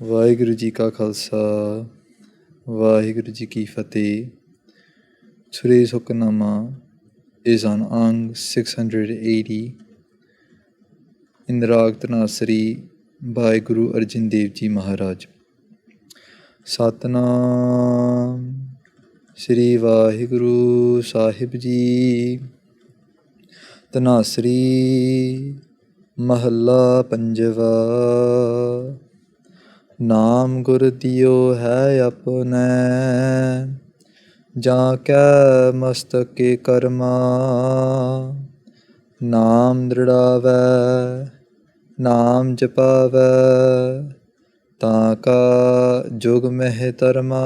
ਵਾਹਿਗੁਰੂ ਜੀ ਕਾ ਖਾਲਸਾ ਵਾਹਿਗੁਰੂ ਜੀ ਕੀ ਫਤਿਹ. Today's Hukamnama is on Ang 680 in the Rag Dhanaasaree by Guru Arjan Dev Ji Maharaj. Satnam Shri Vaheguru Sahib Ji. Dhanaasaree Mahalla Panjava. नाम गुर दियो है अपने जाके मस्तक के कर्मा. नाम दृढ़ावै नाम जपावै ताका जुग मह धर्मा.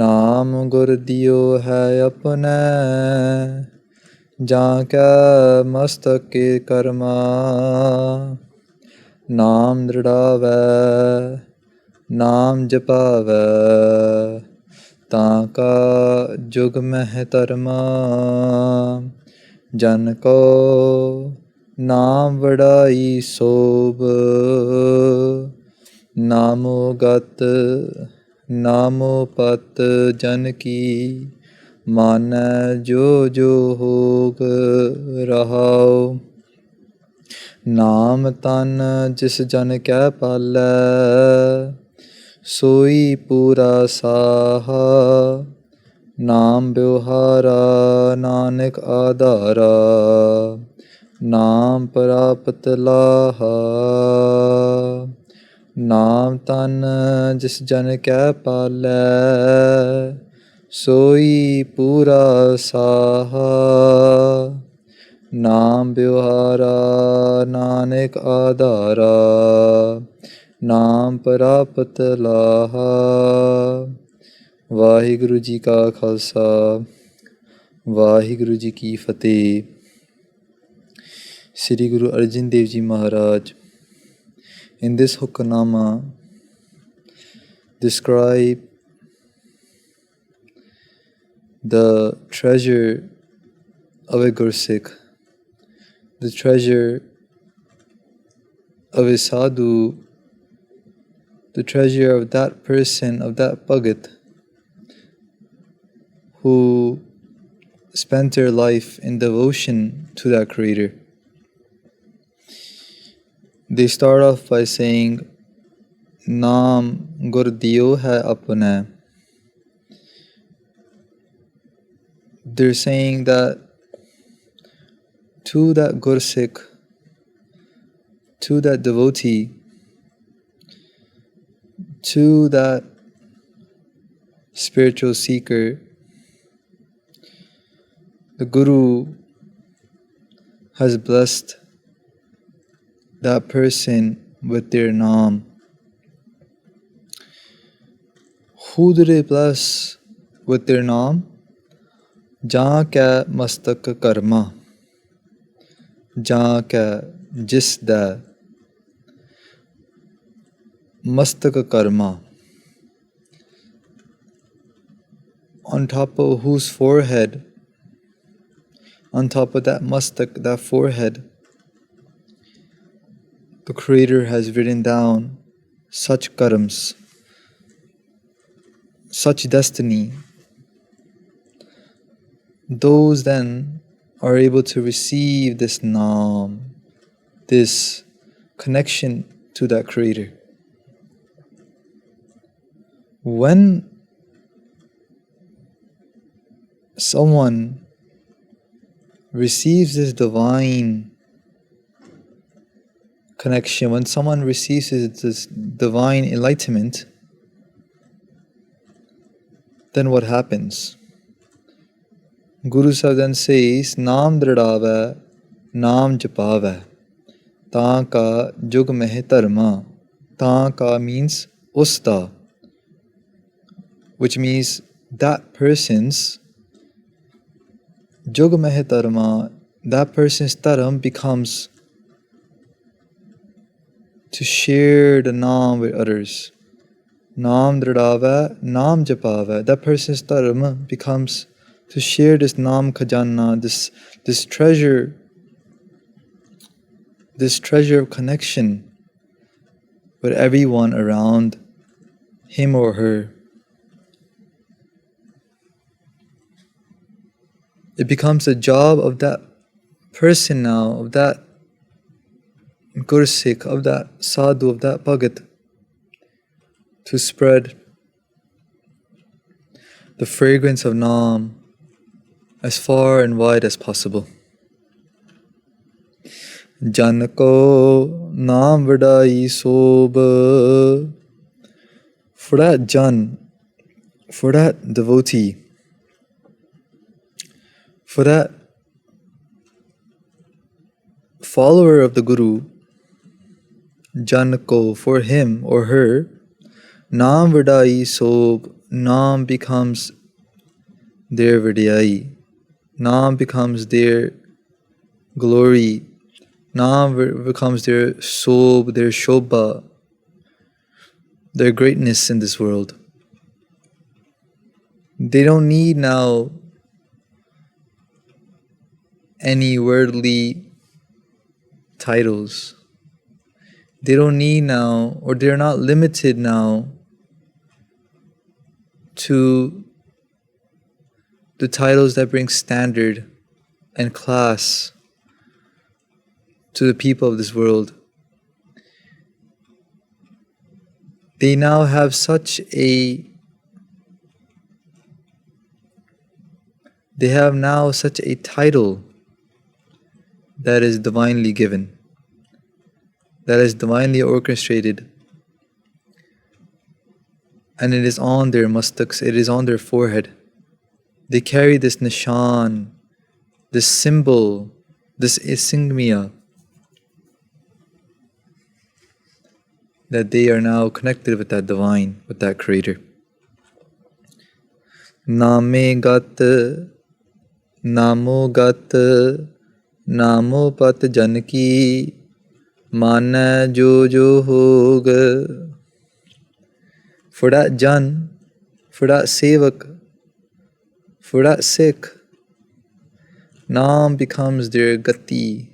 नाम गुर दियो है अपने जाके मस्तक के कर्मा. नाम दृढ़ावै नाम जपावै ताका जुग मह धर्मा. जन को नाम वड़ाई सोभ नामो गत नामो पत. जन की मानै जो जो होग रहाओ. नाम तन जिस जन कै पालै सोई पूरा साहा. नाम ब्योहारा नानक आधारा नाम प्राप्त लाहा. नाम तन जिस जन कै पालै सोई पूरा साहा. नाम ब्योहारा नानक आधारा नाम प्राप्त लाहा. वाहिगुरु जी का खालसा वाहिगुरु जी की फतेह. Sri Guru Arjan Dev Ji Maharaj in this Hukamnama describe the treasure of a Gursikh, the treasure of a sadhu, the treasure of that person, of that bhagat who spent their life in devotion to that Creator. They start off by saying, Naam gur diyo hai apne. They're saying that to that Gursikh, to that devotee, to that spiritual seeker, the Guru has blessed that person with their Naam. Who do they bless with their Naam? ਜਾਂ ਕੈ ਮਸਤਕ ਕਰਮਾ. ਜਾਂ ਕੈ ਜਿਸ ਦਾ ਮਸਤਕ ਕਰਮਾ. On top of whose forehead, on top of that mastak, that forehead, the Creator has written down such karams, such destiny. Those then are able to receive this Naam, this connection to that Creator. When someone receives this divine connection, when someone receives this divine enlightenment, then what happens? Guru Sahib then says, Naam dridavai, Naam japavai, taaka jug meh dharma. Taaka means usta, which means that person's jug meh dharma, that person's dharam becomes to share the Naam with others. Naam dridavai, Naam japavai, that person's dharma becomes to share this Naam Khajana, this treasure of connection but everyone around him or her. It becomes the job of that person now, of that Gursikh, of that sadhu, of that bhagat, to spread the fragrance of Naam as far and wide as possible. Jan ko naam vadai sob. For that Jan, for that devotee, for that follower of the Guru, Jan ko, for him or her, Naam vadai sob, Naam becomes their vadai, Naam becomes their glory, Naam becomes their sob, their shobha, their greatness in this world. They don't need now any worldly titles. They don't need now, or they're not limited now to the titles that bring standard and class to the people of this world. They now have they have now such a title that is divinely given, that is divinely orchestrated, and it is on their mastaks, it is on their forehead. They carry this nishan, this symbol, this insignia, that they are now connected with that divine, with that creator. Name gat, namo gat, namo pat janki, mana jo jo hog. For that Jan, for that Sevak, for that Sikh, Naam becomes their gati.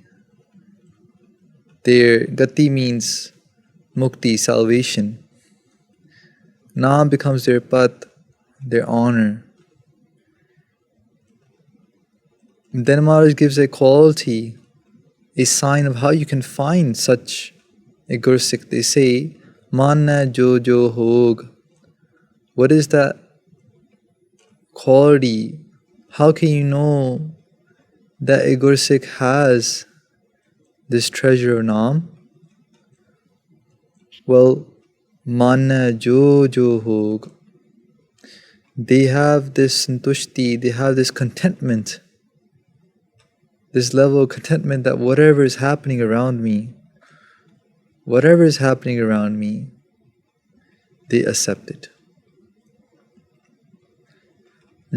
Their gati means mukti, salvation. Naam becomes their pat, their honor. Then Maharaj gives a quality, a sign of how you can find such a Gursikh. They say, Manna jo jo hog. What is that quality? How can you know that a Gursikh has this treasure of Naam? Well, Manna jo jo hog. They have this santushti, they have this contentment, this level of contentment that whatever is happening around me, they accept it.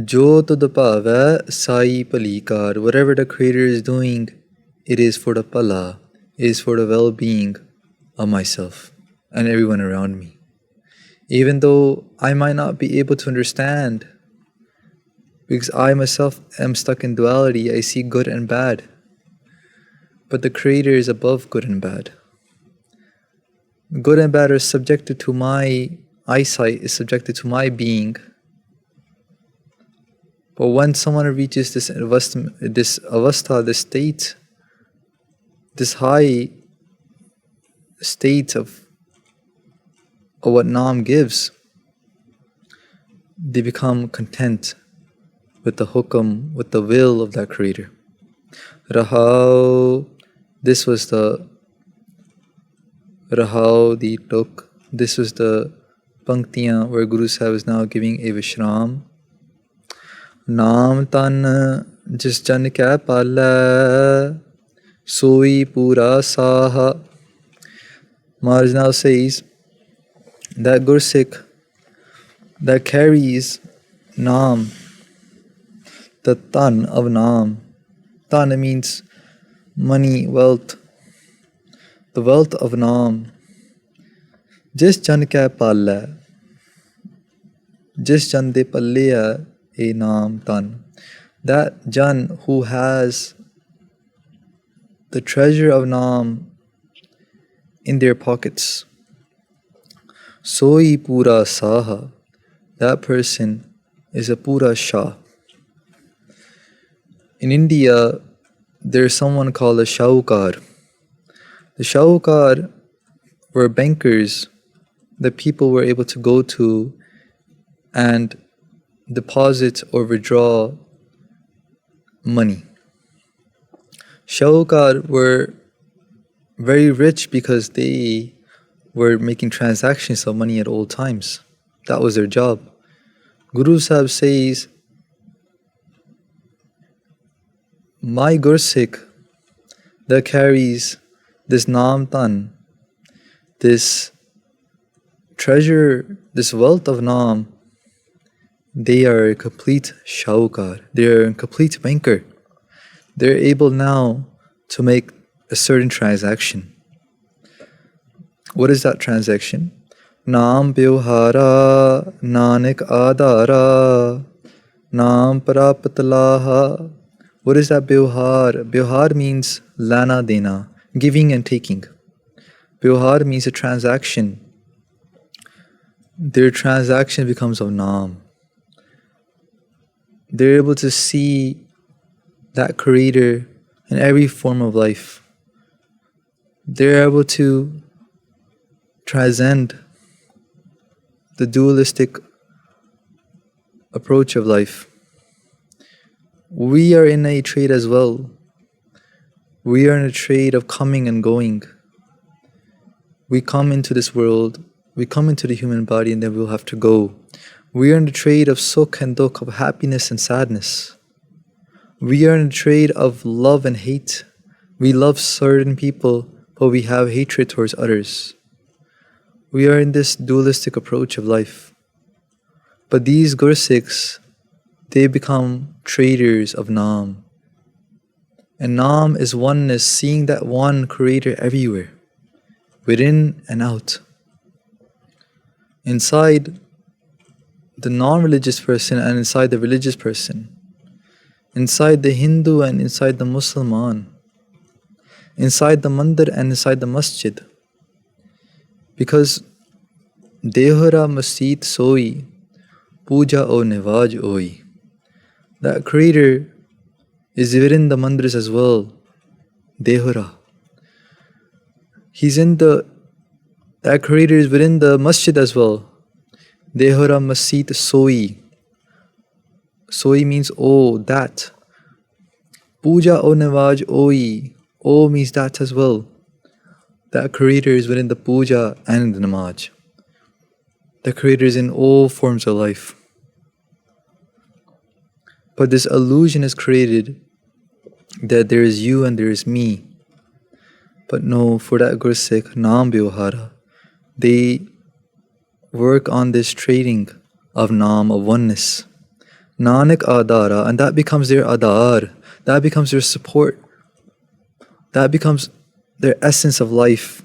Jo tad bhava sai palikar. Whatever the Creator is doing, it is for the pala, it is for the well-being of myself and everyone around me. Even though I might not be able to understand, because I myself am stuck in duality, I see good and bad. But the Creator is above good and bad. Good and bad are subjected to my eyesight, is subjected to my being. But when someone reaches this avastha, this state, this high state of what Naam gives, they become content with the hukam, with the will of that Creator. Rahau, this was the Rahau, the tuk. This was the panktiyan where Guru Sahib is now giving a Vishram. Naam tan jis jan kya pala, soi pura saha. Maharaj now says that Gursikh that carries Naam, the tan of Naam. Tan means money, wealth. The wealth of Naam. Jis jan kya pala, jis jan de palleya a Naam tan. That Jan who has the treasure of Naam in their pockets, Soi pura saha. That person is a pura shah. In India, there's someone called a shahukar. The shahukar were bankers that people were able to go to and deposit or withdraw money. Shahukar were very rich because they were making transactions of money at all times. That was their job. Guru Sahib says, my Gursikh that carries this Naam Tan, this treasure, this wealth of Naam, they are a complete shahukar. They are a complete banker. They're able now to make a certain transaction. What is that transaction? Naam Vyavhara Nanak Adhara Naam Prapatalaha. What is that Vyavhar? Vyavhar means lana dena, giving and taking. Vyavhar means a transaction. Their transaction becomes of Naam. They're able to see that Creator in every form of life. They're able to transcend the dualistic approach of life. We are in a trade as well. We are in a trade of coming and going. We come into this world, we come into the human body, and then we'll have to go. We are in the trade of sukh and dukh, of happiness and sadness. We are in the trade of love and hate. We love certain people, but we have hatred towards others. We are in this dualistic approach of life. But these Gursikhs, they become traders of Naam. And Naam is oneness, seeing that one Creator everywhere, within and out. Inside the non-religious person and inside the religious person. Inside the Hindu and inside the Musliman. Inside the mandir and inside the masjid. Because Dehora Masjid Soi, Puja o Nevaj Oi. That Creator is within the mandirs as well. Dehora. That Creator is within the masjid as well. Dehora Masjid Soi. Soi means oh, that. Puja o Nevaj Oi. Oh means that as well. That Creator is within the puja and the namaz. The Creator is in all forms of life. But this illusion is created that there is you and there is me. But no, for that Gursikh, Naam Vyavhara, they work on this trading of Naam, of oneness. Nanak Adhara, and that becomes their Adhar, that becomes their support, that becomes their essence of life,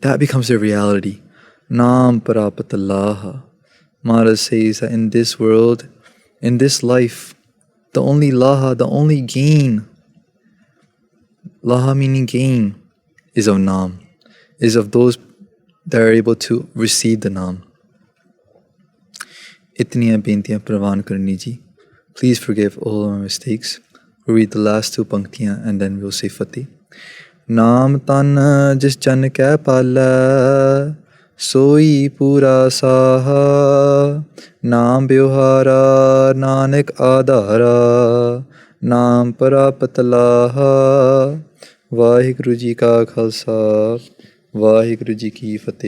that becomes their reality. Naam Prapatalaha. Maharaj says that in this world, in this life, the only laha, the only gain, laha meaning gain, is of Naam, is of those that are able to receive the Naam. Itniyan beintiyan pravan karni ji. Please forgive all of my mistakes. We'll read the last two panktiyan and then we'll say Fatih. Naam tan jis jan kya pala, soi pura saha. Naam Vyavhara Nanak Adhara, Naam Prapatalaha. Vaheguru Ji Ka Khalsa, Vaheguru Ji Ki Fateh.